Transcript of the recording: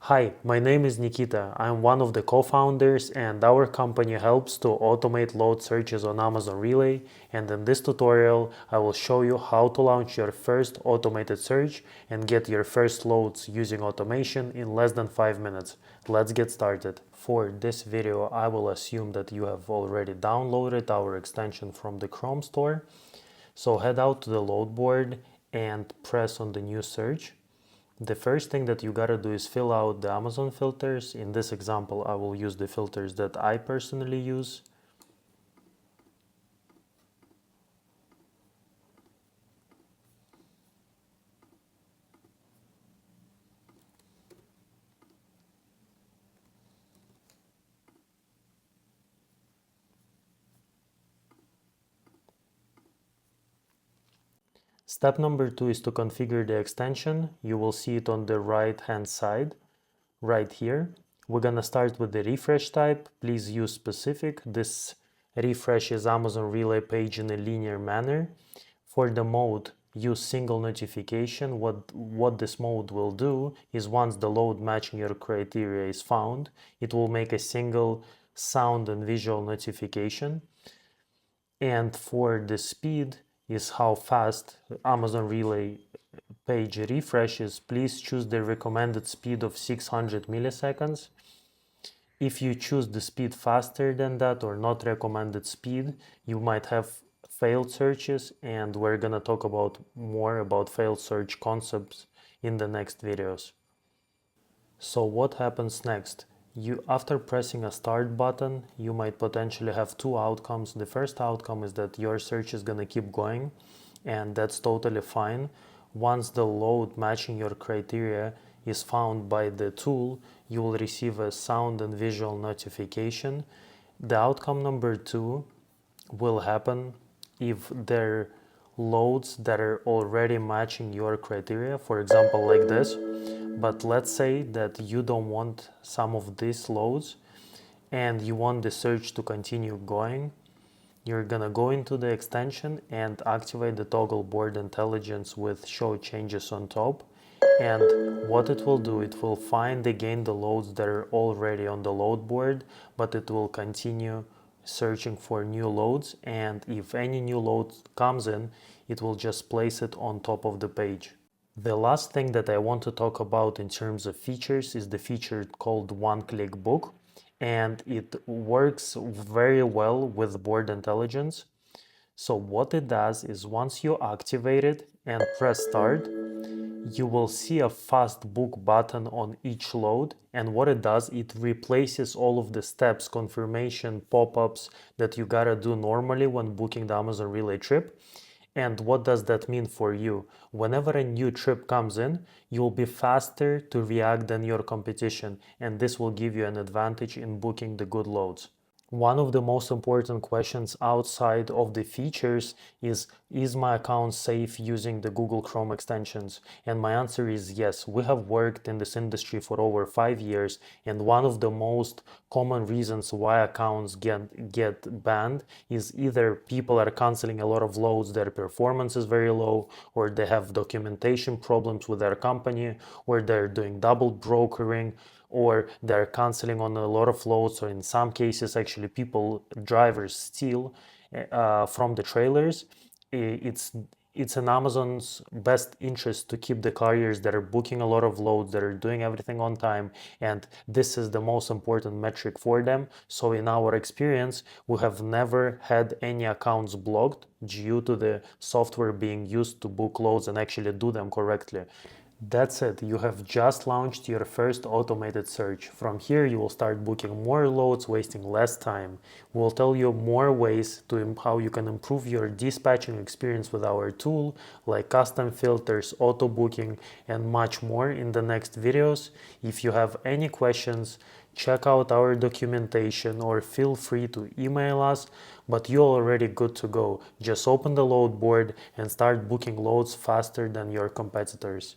Hi, my name is Nikita. I'm one of the co-founders and our company helps to automate load searches on Amazon Relay, and in this tutorial I will show you how to launch your first automated search and get your first loads using automation in less than 5 minutes. Let's get started. For this video I will assume that you have already downloaded our extension from the Chrome store. So head out to the load board and press on the new search. The first thing that you gotta do is fill out the Amazon filters. In this example, I will use the filters that I personally use. Step number 2 is to configure the extension. You will see it on the right hand side, right here. We're gonna start with the refresh type. Please use specific. This refreshes Amazon Relay page in a linear manner. For the mode, use single notification. What this mode will do is once the load matching your criteria is found, it will make a single sound and visual notification. And for the speed is how fast Amazon Relay page refreshes. Please choose the recommended speed of 600 milliseconds. If you choose the speed faster than that or not recommended speed, you might have failed searches, and we're gonna talk about more about failed search concepts in the next videos. So what happens next? After pressing a start button, you might potentially have two outcomes. The first outcome is that your search is gonna keep going, and that's totally fine. Once the load matching your criteria is found by the tool, you will receive a sound and visual notification. The outcome number 2 will happen if there are loads that are already matching your criteria, for example like this. But let's say that you don't want some of these loads and you want the search to continue going. You're gonna go into the extension and activate the toggle board intelligence with show changes on top. And what it will do, it will find again the loads that are already on the load board, but it will continue searching for new loads. And if any new load comes in, it will just place it on top of the page. The last thing that I want to talk about in terms of features is the feature called one-click book, and it works very well with board intelligence. So what it does is once you activate it and press start, you will see a fast book button on each load, and what it does, it replaces all of the steps, confirmation, pop-ups that you gotta do normally when booking the Amazon Relay trip. And what does that mean for you? Whenever a new trip comes in, you'll be faster to react than your competition, and this will give you an advantage in booking the good loads. One of the most important questions outside of the features is my account safe using the Google Chrome extensions? And my answer is yes. We have worked in this industry for over 5 years, and one of the most common reasons why accounts get banned is either people are canceling a lot of loads, their performance is very low, or they have documentation problems with their company, or they're doing double brokering, or they're canceling on a lot of loads, or in some cases actually drivers steal from the trailers. It's in Amazon's best interest to keep the carriers that are booking a lot of loads, that are doing everything on time, and this is the most important metric for them. So in our experience, we have never had any accounts blocked due to the software being used to book loads and actually do them correctly. That's it, you have just launched your first automated search. From here you will start booking more loads, wasting less time. We'll tell you more ways to how you can improve your dispatching experience with our tool, like custom filters, auto booking, and much more in the next videos. If you have any questions, check out our documentation or feel free to email us, but you're already good to go. Just open the load board and start booking loads faster than your competitors.